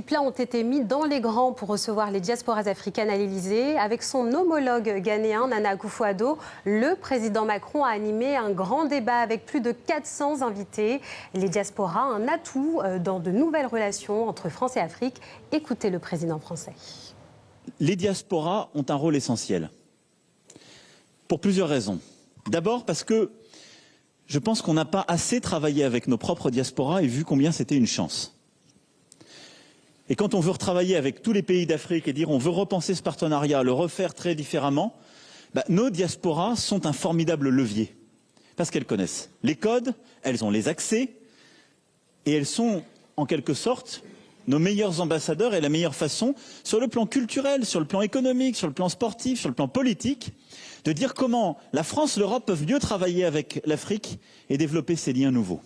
plats ont été mis dans les grands pour recevoir les diasporas africaines à l'Élysée. Avec son homologue ghanéen, Nana Akufo-Addo, le président Macron a animé un grand débat avec plus de 400 invités. Les diasporas, un atout dans de nouvelles relations entre France et Afrique. Écoutez le président français. Les diasporas ont un rôle essentiel, pour plusieurs raisons. D'abord parce que je pense qu'on n'a pas assez travaillé avec nos propres diasporas et vu combien c'était une chance. Et quand on veut retravailler avec tous les pays d'Afrique et dire on veut repenser ce partenariat, le refaire très différemment, nos diasporas sont un formidable levier. Parce qu'elles connaissent les codes, elles ont les accès et elles sont en quelque sorte nos meilleurs ambassadeurs et la meilleure façon, sur le plan culturel, sur le plan économique, sur le plan sportif, sur le plan politique, de dire comment la France et l'Europe peuvent mieux travailler avec l'Afrique et développer ces liens nouveaux.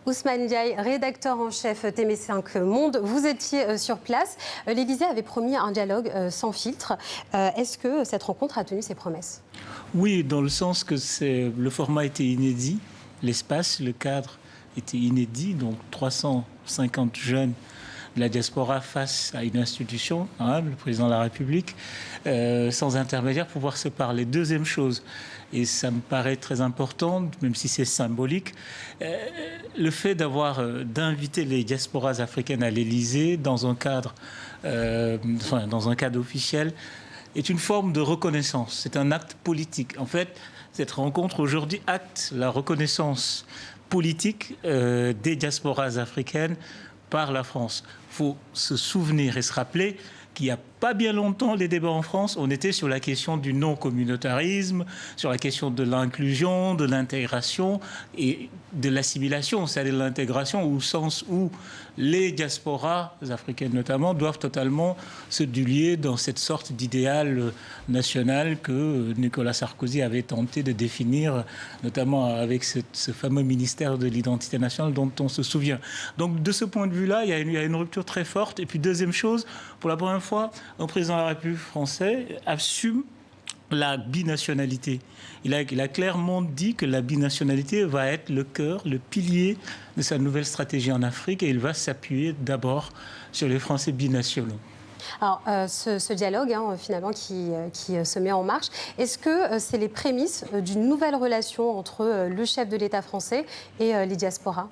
Ousmane Diaye, rédacteur en chef TV5 Monde, vous étiez sur place. L'Élysée avait promis un dialogue sans filtre. Est-ce que cette rencontre a tenu ses promesses? Oui, dans le sens que le format était inédit, l'espace, le cadre était inédit, donc 350 jeunes de la diaspora face à une institution, le président de la République, sans intermédiaire, pour pouvoir se parler. Deuxième chose, et ça me paraît très important, même si c'est symbolique, le fait d'inviter les diasporas africaines à l'Élysée dans un cadre officiel est une forme de reconnaissance. C'est un acte politique. En fait, cette rencontre aujourd'hui acte la reconnaissance politique des diasporas africaines par la France. Il faut se souvenir et se rappeler qu'il n'y a pas bien longtemps, les débats en France, on était sur la question du non-communautarisme, sur la question de l'inclusion, de l'intégration et de l'assimilation, c'est-à-dire l'intégration au sens où les diasporas africaines notamment doivent totalement se dulier dans cette sorte d'idéal national que Nicolas Sarkozy avait tenté de définir, notamment avec ce fameux ministère de l'identité nationale dont on se souvient. Donc de ce point de vue-là, il y a une rupture très forte. Et puis deuxième chose, pour la première fois, le président de la République française assume la binationalité. Il a clairement dit que la binationalité va être le cœur, le pilier de sa nouvelle stratégie en Afrique et il va s'appuyer d'abord sur les Français binationaux. Alors, ce dialogue, finalement, qui se met en marche, est-ce que c'est les prémices d'une nouvelle relation entre le chef de l'État français et les diasporas?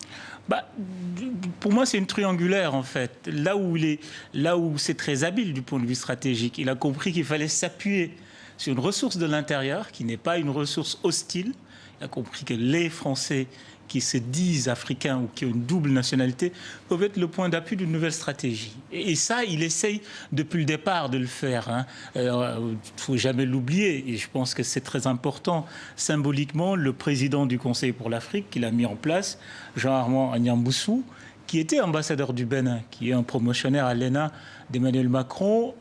Pour moi, c'est une triangulaire, en fait. Là où c'est très habile du point de vue stratégique, il a compris qu'il fallait s'appuyer sur une ressource de l'intérieur qui n'est pas une ressource hostile. Il a compris que les Français qui se disent africains ou qui ont une double nationalité peuvent être le point d'appui d'une nouvelle stratégie. Et ça, il essaye depuis le départ de le faire. Il ne faut jamais l'oublier. Et je pense que c'est très important. Symboliquement, le président du Conseil pour l'Afrique qu'il a mis en place, Jean-Armand Agnamboussou, qui était ambassadeur du Bénin, qui est un promotionnaire à l'ENA d'Emmanuel Macron,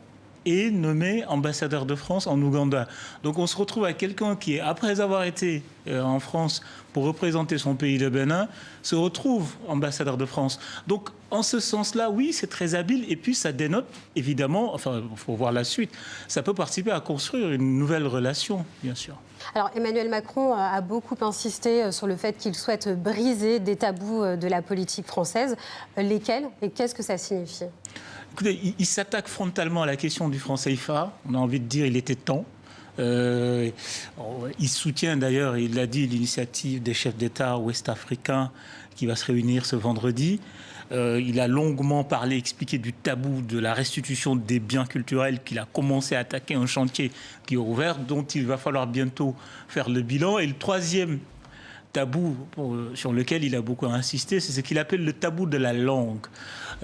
est nommé ambassadeur de France en Ouganda. Donc on se retrouve avec quelqu'un qui, après avoir été en France pour représenter son pays de Bénin, se retrouve ambassadeur de France. Donc en ce sens-là, oui, c'est très habile. Et puis ça dénote, évidemment, enfin, il faut voir la suite, ça peut participer à construire une nouvelle relation, bien sûr. Alors Emmanuel Macron a beaucoup insisté sur le fait qu'il souhaite briser des tabous de la politique française. Lesquels et qu'est-ce que ça signifie? Écoutez, il s'attaque frontalement à la question du franc CFA. On a envie de dire il était temps. Il soutient d'ailleurs, il l'a dit, l'initiative des chefs d'État ouest-africains qui va se réunir ce vendredi. Il a longuement parlé, expliqué du tabou de la restitution des biens culturels qu'il a commencé à attaquer, un chantier qui est ouvert, dont il va falloir bientôt faire le bilan. Et le troisième tabou sur lequel il a beaucoup insisté, c'est ce qu'il appelle le tabou de la langue.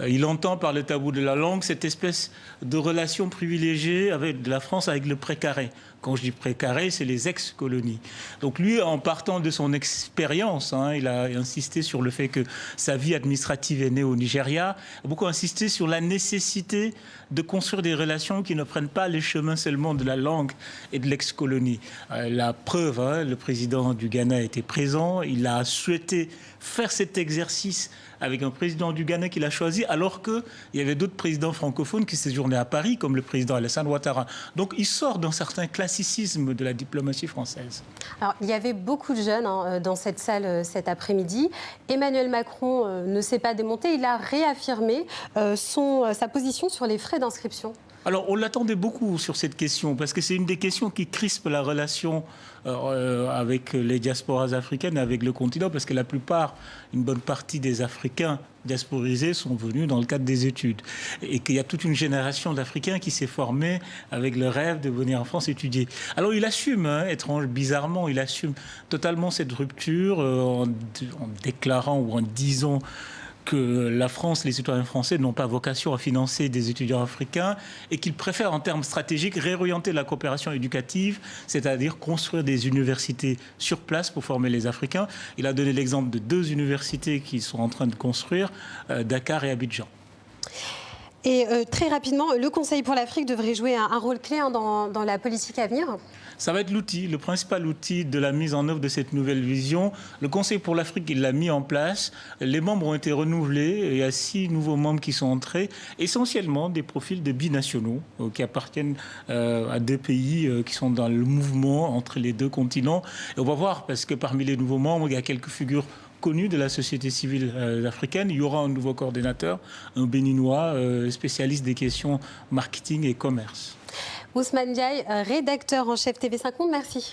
Il entend par le tabou de la langue cette espèce de relation privilégiée de la France avec le précaré. Quand je dis précaré, c'est les ex-colonies. Donc lui, en partant de son expérience, il a insisté sur le fait que sa vie administrative est née au Nigeria, a beaucoup insisté sur la nécessité de construire des relations qui ne prennent pas les chemins seulement de la langue et de l'ex-colonie. La preuve, le président du Ghana était présent, il a souhaité faire cet exercice avec un président du Ghana qu'il a choisi, alors qu'il y avait d'autres présidents francophones qui séjournaient à Paris, comme le président Alassane Ouattara. Donc il sort d'un certain classicisme de la diplomatie française. Alors, il y avait beaucoup de jeunes dans cette salle cet après-midi. Emmanuel Macron ne s'est pas démonté. Il a réaffirmé sa position sur les frais d'inscription. Alors, on l'attendait beaucoup sur cette question, parce que c'est une des questions qui crispe la relation avec les diasporas africaines, avec le continent, parce que une bonne partie des Africains diasporisés sont venus dans le cadre des études. Et qu'il y a toute une génération d'Africains qui s'est formée avec le rêve de venir en France étudier. Alors, il assume, bizarrement, il assume totalement cette rupture en déclarant ou en disant que la France, les citoyens français n'ont pas vocation à financer des étudiants africains et qu'ils préfèrent en termes stratégiques réorienter la coopération éducative, c'est-à-dire construire des universités sur place pour former les Africains. Il a donné l'exemple de 2 universités qui sont en train de construire, Dakar et Abidjan. Et très rapidement, le Conseil pour l'Afrique devrait jouer un rôle clé dans la politique à venir. Ça va être le principal outil de la mise en œuvre de cette nouvelle vision. Le Conseil pour l'Afrique, il l'a mis en place. Les membres ont été renouvelés. Il y a 6 nouveaux membres qui sont entrés, essentiellement des profils de binationaux qui appartiennent à 2 pays qui sont dans le mouvement entre les 2 continents. Et on va voir, parce que parmi les nouveaux membres, il y a quelques figures connu de la société civile africaine. Il y aura un nouveau coordinateur, un béninois spécialiste des questions marketing et commerce. Ousmane Diaye, rédacteur en chef TV5 Monde, merci.